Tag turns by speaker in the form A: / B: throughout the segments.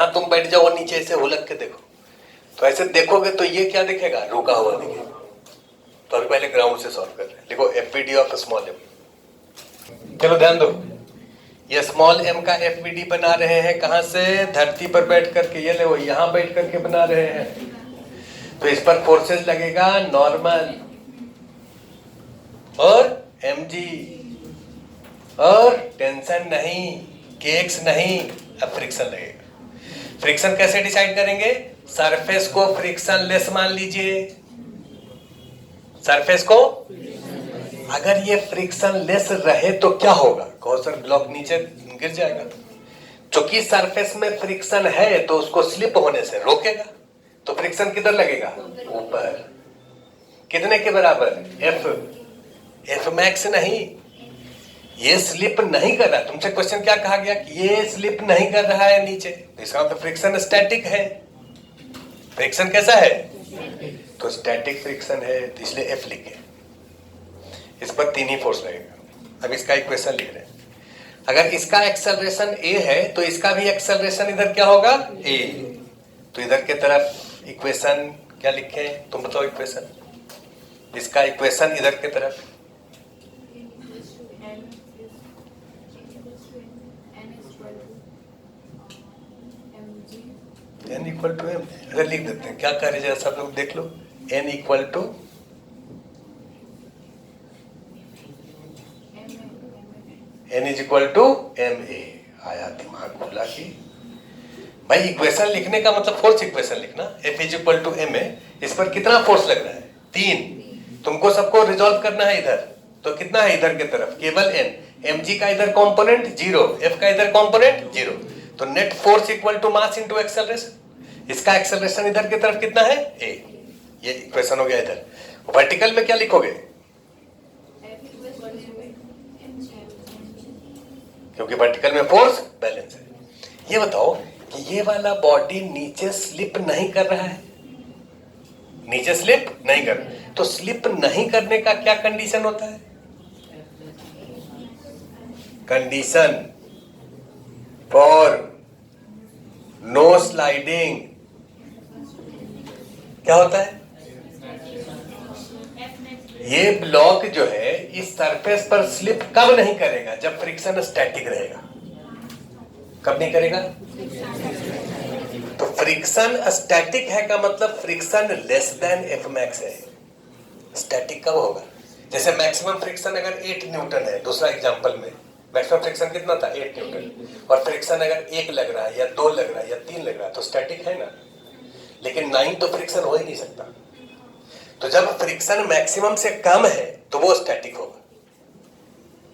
A: हाँ तुम बैठ जाओ नीचे ऐसे हुलक के देखो, तो ऐसे देखोगे तो ये क्या दिखेगा, रुका हुआ दिखेगा। तो अभी पहले ग्राउंड से सॉल्व कर रहे हैं। देखो एफबीडी ऑफ स्मॉल एम, चलो ध्यान दो, ये स्मॉल एम का एफबीडी बना रहे हैं कहां से, धरती पर बैठ करके, ये देखो यहां बैठ करके बना रहे हैं। तो इस पर फोर्सेस लगेगा नॉर्मल और mg, और टेंशन नहीं, केक्स नहीं, अब फ्रिक्शन लगेगा। फ्रिक्शन कैसे डिसाइड करेंगे, सरफेस को फ्रिक्शन लेस मान लीजिए। सरफेस को अगर ये फ्रिक्शन लेस रहे तो क्या होगा, गॉसर ब्लॉक नीचे गिर जाएगा। चूंकि सरफेस में फ्रिक्शन है तो उसको स्लिप होने से रोकेगा, तो फ्रिक्शन किधर लगेगा, ऊपर। कितने के बराबर, एफ मैक्स नहीं, ये स्लिप नहीं कर रहा। तुमसे क्वेश्चन क्या कहा गया कि ये स्लिप नहीं कर रहा है नीचे, तो इसका मतलब फ्रिक्शन स्टैटिक है। फ्रिक्शन कैसा है, तो स्टैटिक फ्रिक्शन है, तो इसलिए एफ लिखे। इस पर 3 ही फोर्स लगेगा। अब इसका इक्वेशन लिख रहे हैं, अगर इसका एक्सेलरेशन ए है तो इसका भी एक्सेलरेशन इधर क्या होगा, ए। तो इधर के तरफ इक्वेशन क्या लिखे, तुम बताओ इक्वेशन, इसका इक्वेशन इधर के तरफ, n इक्वल टू एम। अगर लिख देते हैं, क्या करें जरा सब लोग देख लो, n equal to n is equal to M A. आया दिमाग खुला कि भाई इक्वेशन लिखने का मतलब फोर्स इक्वेशन लिखना, F is equal to M A. इस पर कितना फोर्स लग रहा है, 3। तुमको सबको रिजॉल्व करना है इधर, तो कितना है इधर के तरफ, केवल n। mg का इधर कंपोनेंट 0, f का इधर कंपोनेंट 0, तो net force equal to mass into acceleration. इसका एक्सेलरेशन इधर की तरफ कितना है, a। ये इक्वेशन हो गया इधर। वर्टिकल में क्या लिखोगे, क्योंकि वर्टिकल में फोर्स बैलेंस है। ये बताओ कि ये वाला बॉडी नीचे स्लिप नहीं कर रहा है, नीचे स्लिप नहीं कर, तो स्लिप नहीं करने का क्या कंडीशन होता है, कंडीशन फॉर नो स्लाइडिंग क्या होता है, ये ब्लॉक जो है इस सरफेस पर स्लिप कब नहीं करेगा, जब फ्रिक्शन स्टैटिक रहेगा। कब नहीं करेगा, तो फ्रिक्शन स्टैटिक है का मतलब friction less than F max है। स्टैटिक कब होगा, जैसे मैक्सिमम फ्रिक्शन अगर 8 न्यूटन है, दूसरा एग्जांपल में मैक्सिमम फ्रिक्शन कितना था, 8 न्यूटन, और फ्रिक्शन अगर 1 लग रहा है या 2 लग रहा है या 3 लग रहा है, तो स्टैटिक है ना। लेकिन 9 तो फ्रिक्शन हो ही नहीं सकता, तो जब फ्रिक्शन मैक्सिमम से कम है तो वो स्टैटिक होगा।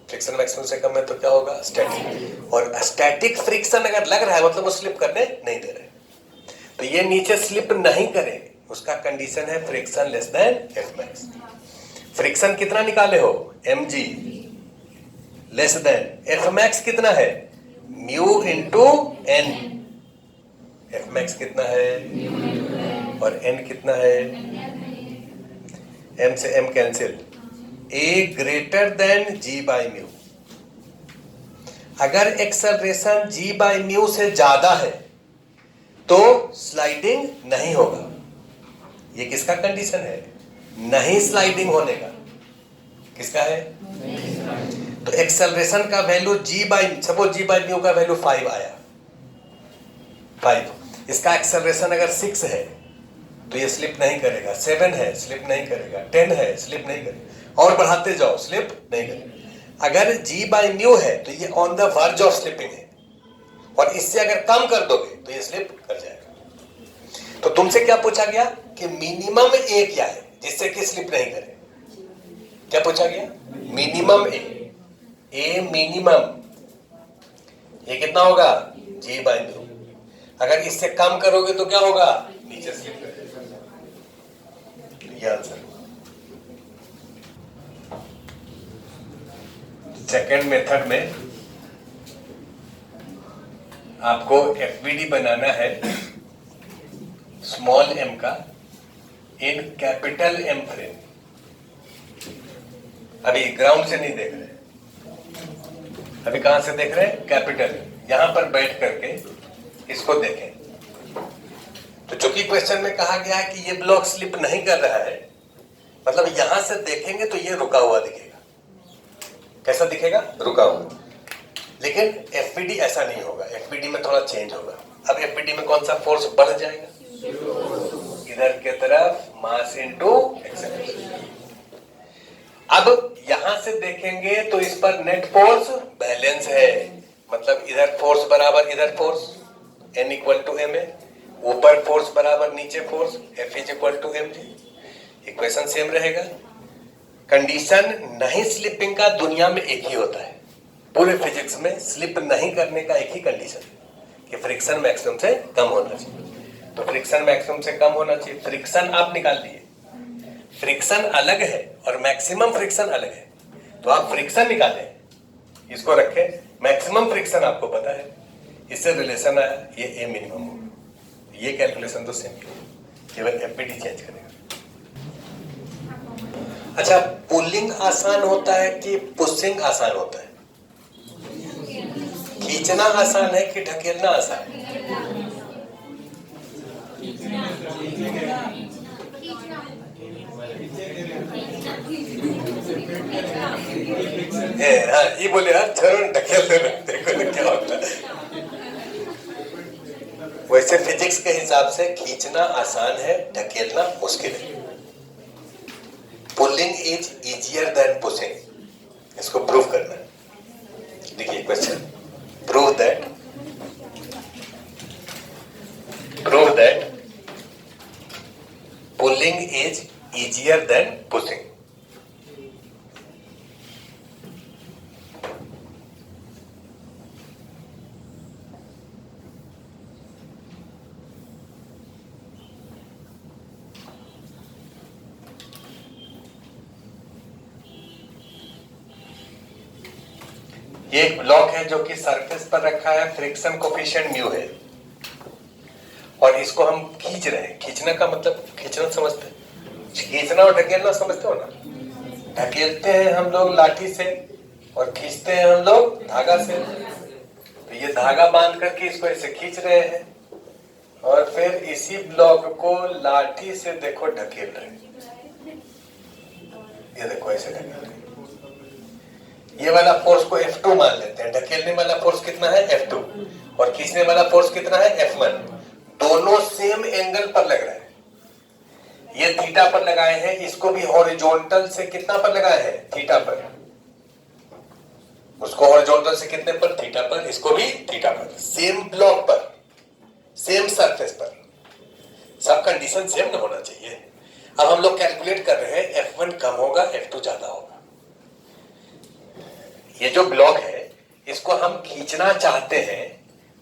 A: फ्रिक्शन मैक्सिमम से कम है तो क्या होगा, स्टैटिक। और स्टैटिक फ्रिक्शन अगर लग रहा है मतलब वो स्लिप करने नहीं दे रहे, तो ये नीचे स्लिप नहीं करेंगे, उसका कंडीशन है friction less than F max. Friction कितना निकाले हो, mg less than F max कितना है, mu into N. F max कितना है और n कितना है, m से m कैंसिल, a greater than g by mu. अगर एक्सेलरेशन g बाई म्यू से ज्यादा है तो स्लाइडिंग नहीं होगा। ये किसका कंडीशन है, नहीं स्लाइडिंग होने का। किसका है, तो एक्सेलरेशन का value g by, suppose g by mu का वैल्यू 5 आया, 5। इसका एक्सेलरेशन अगर 6 है तो ये स्लिप नहीं करेगा, 7 है स्लिप नहीं करेगा, 10 है स्लिप नहीं करेगा, और बढ़ाते जाओ स्लिप नहीं करेगा। अगर g बाई म्यू है तो ये on the verge of slipping है, और इससे अगर कम कर दोगे तो ये स्लिप कर जाएगा। तो तुमसे क्या पूछा गया कि मिनिमम ए क्या है जिससे कि स्लिप नहीं करे, क्या पूछा गया, मिनिमम ए मिनिमम ये कितना होगा, g बाई म्यू। अगर इससे कम करोगे तो क्या होगा, नीचे स्लिप करेगा। ये आंसर। सेकेंड मेथड में आपको एफबीडी बनाना है स्मॉल एम का इन कैपिटल एम फ्रेम। अभी ग्राउंड से नहीं देख रहे, अभी कहां से देख रहे हैं, कैपिटल। यहां पर बैठ करके इसको देखें, चूंकि क्वेश्चन में कहा गया है कि ये ब्लॉक स्लिप नहीं कर रहा है, मतलब यहां से देखेंगे तो ये रुका हुआ दिखेगा। कैसा दिखेगा? रुका हुआ। लेकिन एफपीडी ऐसा नहीं होगा, एफपीडी में थोड़ा चेंज होगा। अब एफपीडी में कौन सा फोर्स बढ़ जाएगा? इधर के तरफ मास इनटू एक्सेलरेशन। अब यहां से देखेंगे तो इस पर नेट फोर्स बैलेंस है, मतलब इधर फोर्स बराबर इधर force, N equal to M A, ऊपर फोर्स बराबर नीचे force, F is equal to M G. Equation same रहेगा। कंडीशन नहीं स्लिपिंग का दुनिया में एक ही होता है, पूरे फिजिक्स में स्लिप नहीं करने का एक ही कंडीशन कि फ्रिक्शन मैक्सिमम से कम होना चाहिए। तो फ्रिक्शन मैक्सिमम से कम होना चाहिए, फ्रिक्शन आप निकाल दिए, फ्रिक्शन अलग है और मैक्सिमम फ्रिक्शन अलग है, तो आप फ्रिक्शन निकालें, इसको रखें, मैक्सिमम फ्रिक्शन आपको पता है, इससे रिलेशन आया, ये ए मिनिमम होगा। ये कैलकुलेशन तो सेम ही होगा, केवल एफपीडी चेंज करेगा। अच्छा, पुलिंग आसान होता है कि पुशिंग आसान होता है? खींचना आसान है कि ढकेलना आसान है? हाँ, ये बोले यार चलो ढकेल देना, देखो ना क्या होता है। वैसे फिजिक्स के हिसाब से खींचना आसान है, ढकेलना मुश्किल है। Pulling is easier than pushing, इसको प्रूव करना है। देखिए question, prove that pulling is easier than pushing. ये एक ब्लॉक है जो कि सरफेस पर रखा है, फ्रिक्शन कोफिशिएंट म्यू है, और इसको हम खींच रहे हैं। खींचने का मतलब खींचना समझते हैं, खींचना और ढकेलना समझते हो ना? ढकेलते हैं हम लोग लाठी से और खींचते हैं हम लोग धागा से। तो ये धागा बांध करके इसको ऐसे खींच रहे हैं और फिर इसी ब्लॉक को लाठी से देखो ढकेल रहे हैं। ये देखो ऐसे ढकेल रहे हैं। ये वाला फोर्स को F2 मान लेते हैं। ढकेलने वाला फोर्स कितना है? F2। और खींचने वाला फोर्स कितना है? F1। दोनों सेम एंगल पर लग रहा है। ये थीटा पर लगाए हैं, इसको भी हॉरिजॉन्टल से कितना पर लगाए हैं? थीटा पर। उसको हॉरिजॉन्टल से कितने पर? थीटा पर। इसको भी थीटा पर। सेम ब्लॉक पर, सेम सरफेस पर, सब कंडीशन सेम न होना चाहिए। अब हम लोग कैलकुलेट कर रहे हैं, F1 कम होगा, F2 ज्यादा होगा। ये जो ब्लॉक है इसको हम खींचना चाहते हैं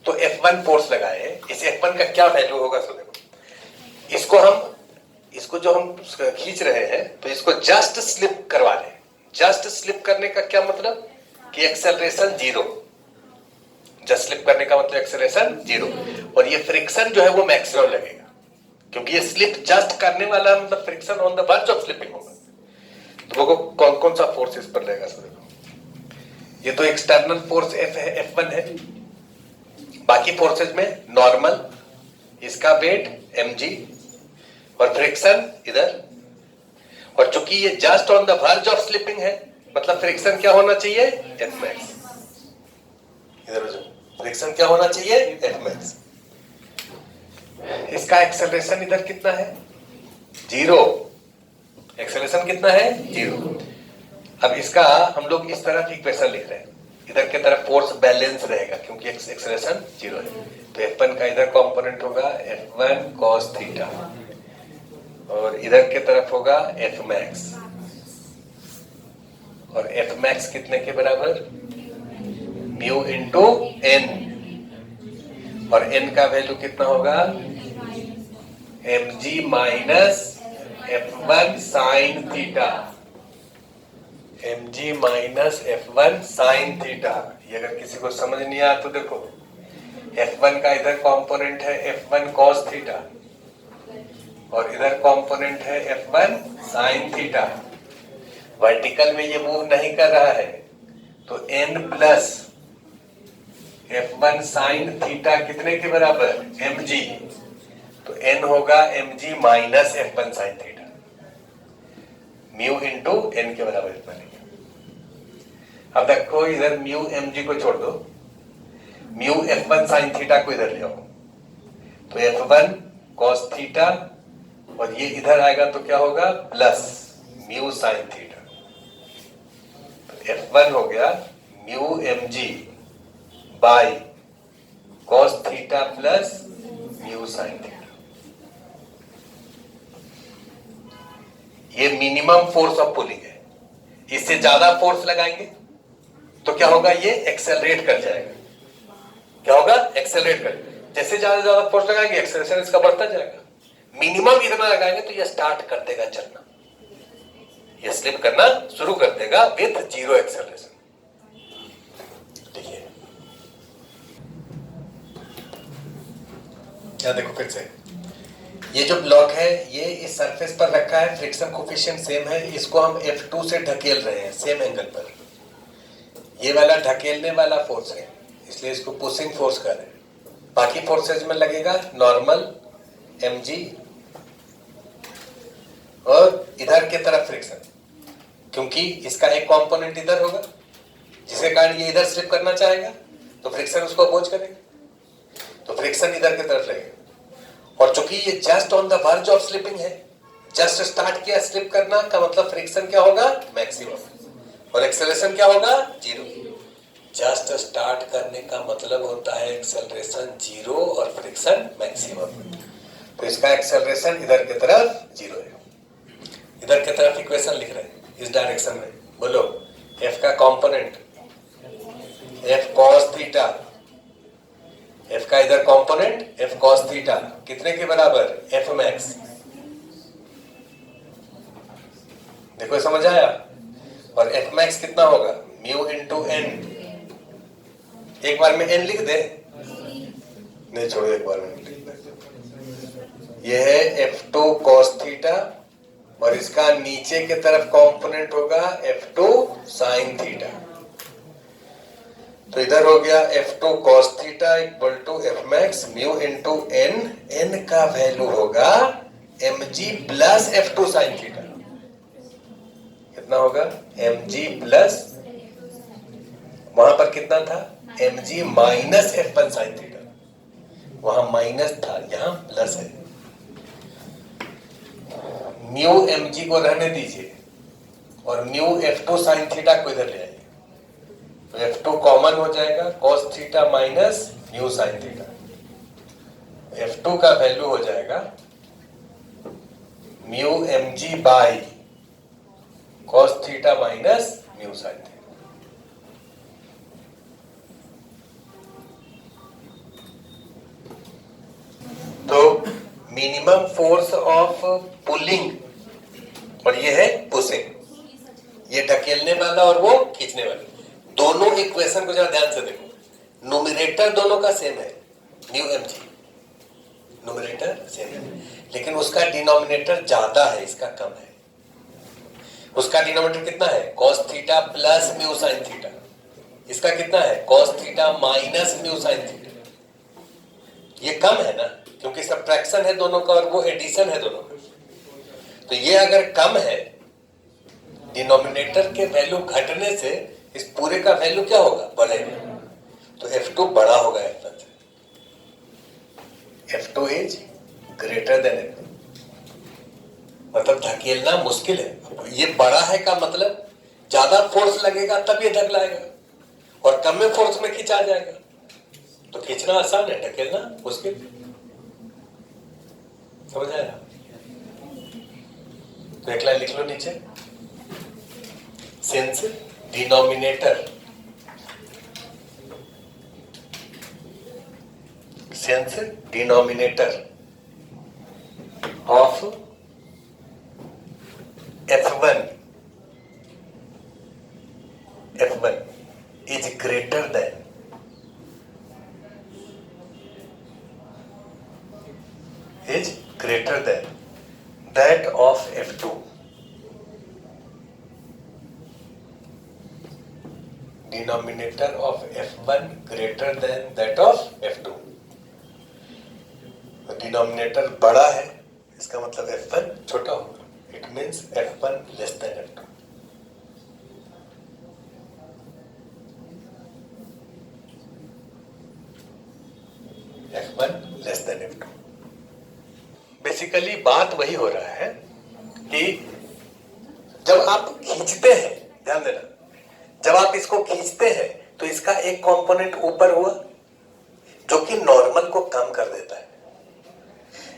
A: तो F1 फोर्स लगाए। इस F1 का क्या वैल्यू होगा? सो देखो, इसको जो हम खींच रहे हैं तो इसको जस्ट स्लिप करवा लें। जस्ट स्लिप करने का क्या मतलब? कि एक्सेलरेशन जीरो। जस्ट स्लिप करने का मतलब एक्सेलरेशन जीरो, और ये फ्रिक्शन जो है वो मैक्सिमम लगेगा, क्योंकि ये स्लिप जस्ट करने वाला मतलब friction on the verge of slipping होगा। तो वो कौन कौन सा फोर्स इस पर लगेगा? सो देखो, ये तो एक्सटर्नल फोर्स F1 है, बाकी फोर्सेज में नॉर्मल, इसका वेट mg और फ्रिक्शन इधर। और चूंकि ये just on the verge of slipping है, मतलब फ्रिक्शन क्या होना चाहिए? Fmax। इधर फ्रिक्शन क्या होना चाहिए? Fmax। इसका एक्सेलरेशन इधर कितना है? जीरो। एक्सेलरेशन कितना है? जीरो। अब इसका हम लोग इस तरह की इक्वेशन लिख रहे हैं, इधर के तरफ फोर्स बैलेंस रहेगा क्योंकि एक्सेलरेशन जीरो है। तो F1 का इधर कंपोनेंट होगा F1 cos थीटा, और इधर के तरफ होगा Fmax, और Fmax कितने के बराबर? म्यू इंटू n, और n का वैल्यू कितना होगा? mg minus F1 sine theta. mg minus F1 sine theta. ये अगर किसी को समझ नहीं आया तो देखो, F1 का इधर कंपोनेंट है F1 cos थीटा, और इधर कंपोनेंट है F1 साइन थीटा। वर्टिकल में ये मूव नहीं कर रहा है, तो n plus F1 sine theta कितने के बराबर? mg तो n होगा mg minus f1 sine theta, mu into n के बराबर इतना लेंगे। अब देखो इधर म्यू mg को छोड़ दो, म्यू f1 साइन थीटा को इधर ले आओ, तो f1 cos थीटा, और ये इधर आएगा तो क्या होगा प्लस म्यू साइन थीटा। तो f1 हो गया mu mg by cos theta plus mu sine theta. ये मिनिमम फोर्स ऑफ पुलिंग है, इससे ज्यादा फोर्स लगाएंगे तो क्या होगा, ये एक्सेलरेट कर जाएगा। क्या होगा, एक्सेलरेट कर, जैसे ज्यादा फोर्स लगाएंगे एक्सेलरेशन इसका बढ़ता जाएगा। मिनिमम इतना लगाएंगे तो ये स्टार्ट कर देगा चलना, ये स्लिप करना शुरू कर देगा विथ जीरो एक्सेलरेशन। देखिए क्या, देखो फिर से ये जो ब्लॉक है ये इस सरफेस पर रखा है, फ्रिक्शन कोफिशिएंट सेम है, इसको हम F2 से ढकेल रहे हैं सेम एंगल पर। ये वाला ढकेलने वाला फोर्स है, इसलिए इसको पुशिंग फोर्स कर रहे हैं। बाकी फोर्सेज में लगेगा नॉर्मल mg और इधर की तरफ फ्रिक्शन, क्योंकि इसका एक कंपोनेंट इधर होगा जिसके कारण ये इधर स्लिप करना चाहेगा तो फ्रिक्शन उसको अपोज करेगा, तो फ्रिक्शन इधर की तरफ लगेगा। और चूंकि ये just on the verge of slipping है, जस्ट स्टार्ट किया स्लिप करना का मतलब फ्रिक्शन क्या होगा, मैक्सिमम, और एक्सेलरेशन क्या होगा, जीरो। जस्ट स्टार्ट करने का मतलब होता है एक्सेलरेशन जीरो और फ्रिक्शन मैक्सिमम। तो इसका एक्सेलरेशन इधर की तरफ जीरो है। इधर की तरफ इक्वेशन लिख रहे हैं इस डायरेक्शन में, बोलो f का component f cos theta, f का इधर कंपोनेंट f cos थीटा कितने के बराबर, f मैक्स। देखो समझ आया। और f मैक्स कितना होगा, म्यू इंटू n। एक बार में n लिख दे, नहीं छोड़ो एक बार में लिख दे। यह है f2 cos थीटा और इसका नीचे के तरफ कंपोनेंट होगा f2 sin थीटा। तो इधर हो गया f2 cos theta equal to f max mu into n, n का वैल्यू होगा mg plus f2 sin theta. कितना होगा, mg प्लस, वहां पर कितना था, mg minus f1 sin theta, वहां माइनस था यहां प्लस है। म्यू mg को रहने दीजिए और म्यू f2 sin थीटा को इधर ले आइए, तो f2 कॉमन हो जाएगा, cos theta minus mu sin theta. f2 का वैल्यू हो जाएगा mu mg by cos theta minus mu sin theta. तो मिनिमम फोर्स ऑफ पुलिंग और ये है पुशिंग, ये ढकेलने वाला और वो खींचने वाला। दोनों इक्वेशन को जरा ध्यान से देखो, न्यूमरेटर दोनों का सेम है, म्यू mg न्यूमरेटर सेम है, लेकिन उसका डिनोमिनेटर ज्यादा है, इसका कम है। उसका डिनोमिनेटर कितना है, cos theta plus mu sin theta, इसका कितना है, cos theta minus mu sin theta. ये कम है ना, क्योंकि सब्ट्रैक्शन है दोनों का और वो एडिशन है दोनों का। तो ये अगर कम है, डिनोमिनेटर के वैल्यू घटने से इस पूरे का वैल्यू क्या होगा, बढ़ेगा। तो F2 बड़ा होगा F1 से, F2 is greater than F1, मतलब धकेलना मुश्किल है। ये बड़ा है का मतलब ज्यादा फोर्स लगेगा तब ये ढकलाएगा, और कम में फोर्स में खिंचा जाएगा। तो खींचना आसान है, ढकेलना मुश्किल। समझ आया। तो एक लाइन लिख लो नीचे, since denominator of F1 is greater than that of F2, denominator of F1 greater than that of F2, denominator बड़ा है, इसका मतलब F1 छोटा होगा, it means F1 less than F2। F1 less than F2। Basically बात वही हो रहा है कि जब आप खींचते हैं, ध्यान देना, जब आप इसको खींचते हैं तो इसका एक कंपोनेंट ऊपर हुआ जो कि नॉर्मल को कम कर देता है।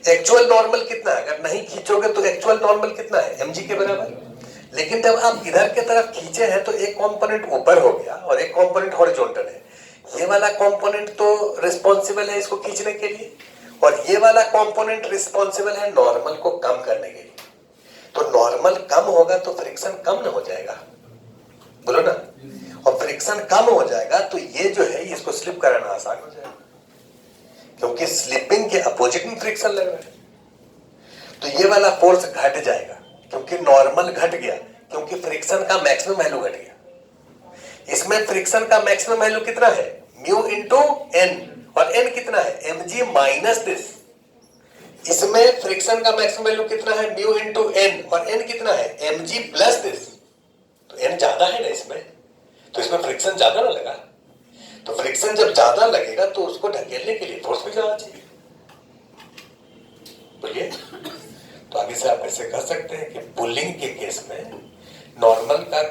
A: एक्चुअल नॉर्मल कितना है? अगर नहीं खींचोगे तो एक्चुअल नॉर्मल कितना है? mg के बराबर। लेकिन जब आप इधर के तरफ खींचे हैं तो एक कंपोनेंट ऊपर हो गया और एक कंपोनेंट हॉरिजॉन्टल है। ये वाला कंपोनेंट तो रिस्पॉन्सिबल है इसको खींचने के लिए, और ये वाला कंपोनेंट रिस्पॉन्सिबल है नॉर्मल को कम करने के लिए। तो नॉर्मल कम होगा तो फ्रिक्शन कम न हो जाएगा, बोलो ना। और फ्रिक्शन कम हो जाएगा तो ये जो है इसको स्लिप कराना आसान हो जाएगा, क्योंकि स्लिपिंग के अपोजिट में फ्रिक्शन लग रहा है। तो ये वाला फोर्स घट जाएगा क्योंकि नॉर्मल घट गया, क्योंकि फ्रिक्शन का मैक्सिमम वैल्यू घट गया। इसमें फ्रिक्शन का मैक्सिमम वैल्यू कितना है? म्यू इंटू एन, और एन कितना है? mg minus this. इसमें फ्रिक्शन का मैक्सिमम वैल्यू कितना है? म्यू इंटू एन, और एन कितना है? mg plus this. तो एन ज्यादा है ना इसमें, तो इसमें फ्रिक्शन ज्यादा ना लगा। तो फ्रिक्शन जब ज्यादा लगेगा तो उसको ढकेलने के लिए फोर्स भी ज्यादा चाहिए, बोलिए। तो आगे से आप ऐसे कह सकते हैं कि पुलिंग के केस में नॉर्मल का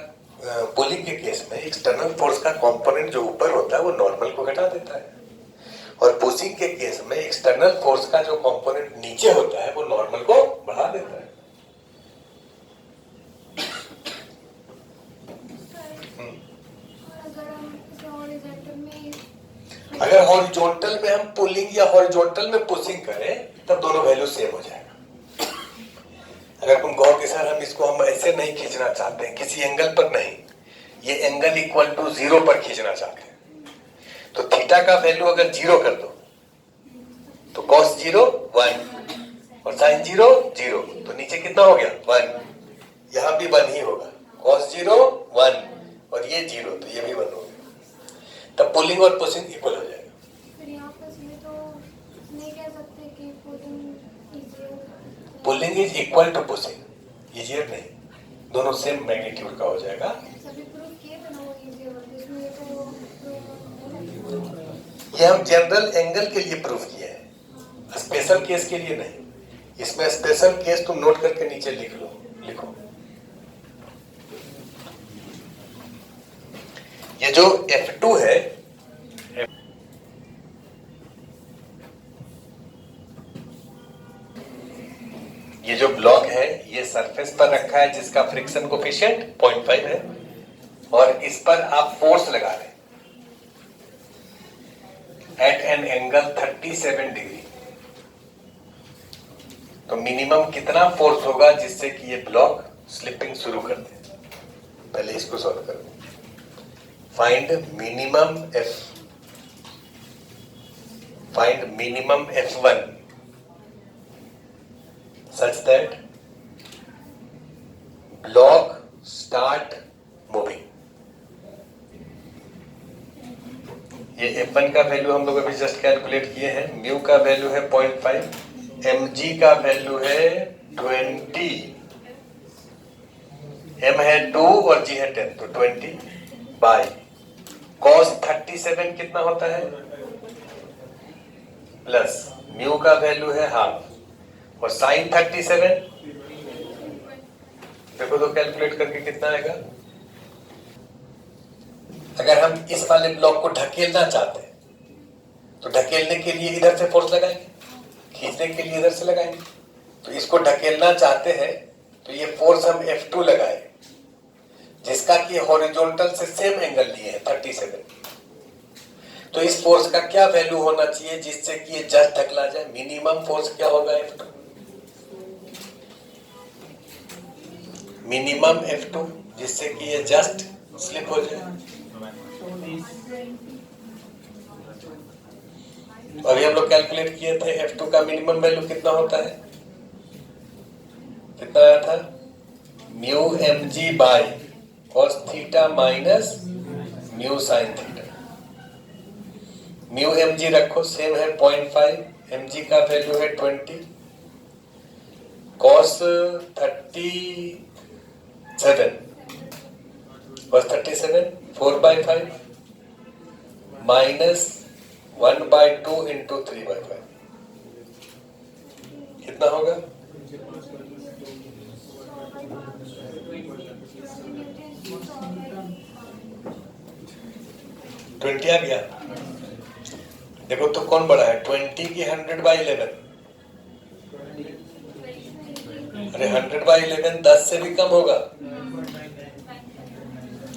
A: पुलिंग के केस में एक्सटर्नल फोर्स का कंपोनेंट जो ऊपर होता है वो नॉर्मल को घटा देता है, और पुशिंग के केस में एक्सटर्नल फोर्स का जो कंपोनेंट नीचे होता है वो नॉर्मल को बढ़ा देता है। अगर हॉरिजॉन्टल में हम पुलिंग या हॉरिजॉन्टल में पुशिंग करें तब दोनों वैल्यू सेम हो जाएगा। अगर तुम कहो कि सर हम ऐसे नहीं खींचना चाहते हैं, किसी एंगल पर नहीं, ये एंगल इक्वल टू 0 पर खींचना चाहते हैं, तो थीटा का वैल्यू अगर 0 कर दो तो cos 0 1 और sin 0 0, तो नीचे कितना हो गया? 1। यहां भी 1 ही होगा, cos 0 1 और ये 0, तो ये भी 1 हो गया। तब पुलिंग और पुशिंग इक्वल हो जाएगा। Pulling is equal to pushing, easier नहीं, दोनों सेम मैग्नीट्यूड का हो जाएगा। ये हम जनरल एंगल के लिए प्रूफ किए हैं, स्पेशल केस के लिए नहीं। इसमें स्पेशल केस तुम नोट करके नीचे लिखो। ये जो F2 है, ये जो ब्लॉक है ये सरफेस पर रखा है जिसका फ्रिक्शन कोफिशिएंट 0.5 है, और इस पर आप फोर्स लगा रहे एट एन एंगल 37 डिग्री। तो मिनिमम कितना फोर्स होगा जिससे कि ये ब्लॉक स्लिपिंग शुरू कर दे? पहले इसको सॉल्व करो। Find minimum F1 such that block start moving। ये F1 का वैल्यू हम लोग अभी जस्ट कैलकुलेट किए हैं। म्यू का वैल्यू है 0.5, mg का वैल्यू है 20, m है 2 और g है 10, तो 20 बाई cos 37 कितना होता है? प्लस म्यू का वैल्यू है हाफ, और sin 37 देखो तो कैलकुलेट करके कितना आएगा। अगर हम इस वाले ब्लॉक को ढकेलना चाहते हैं तो ढकेलने के लिए इधर से फोर्स लगाएंगे, खींचने के लिए इधर से लगाएंगे। तो इसको ढकेलना चाहते हैं तो ये फोर्स हम F2 लगाए, जिसका कि हॉरिजॉन्टल से सेम एंगल लिए है 37। तो इस फोर्स का क्या वैल्यू होना चाहिए जिससे कि ये जस्ट ढकला जाए? मिनिमम फोर्स क्या होगा? F2, मिनिमम F2, जिससे कि ये जस्ट स्लिप हो जाए। अभी हम लोग कैलकुलेट किए थे F2 का मिनिमम वैल्यू कितना होता है? कितना आया था? Mu mg by cos theta minus mu sine theta. Mu mg रखो, सेम है 0.5, mg का वैल्यू है 20, cos 37 cos 37 4/5 माइनस 1/2 इंटू 3/5 कितना होगा? ट्वेंटी आ गया। देखो तो कौन बड़ा है, 20 की 100/11? अरे 100/11 10 से भी कम होगा,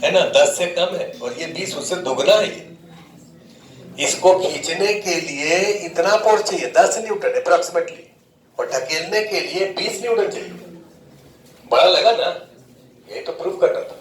A: है ना, 10 से कम है, और ये 20 उससे दुगना है। ये इसको खींचने के लिए इतना फोर्स चाहिए 10 न्यूटन अप्रोक्सीमेटली, और ढकेलने के लिए 20 न्यूटन चाहिए। बड़ा लगा ना, ये तो प्रूफ करना था।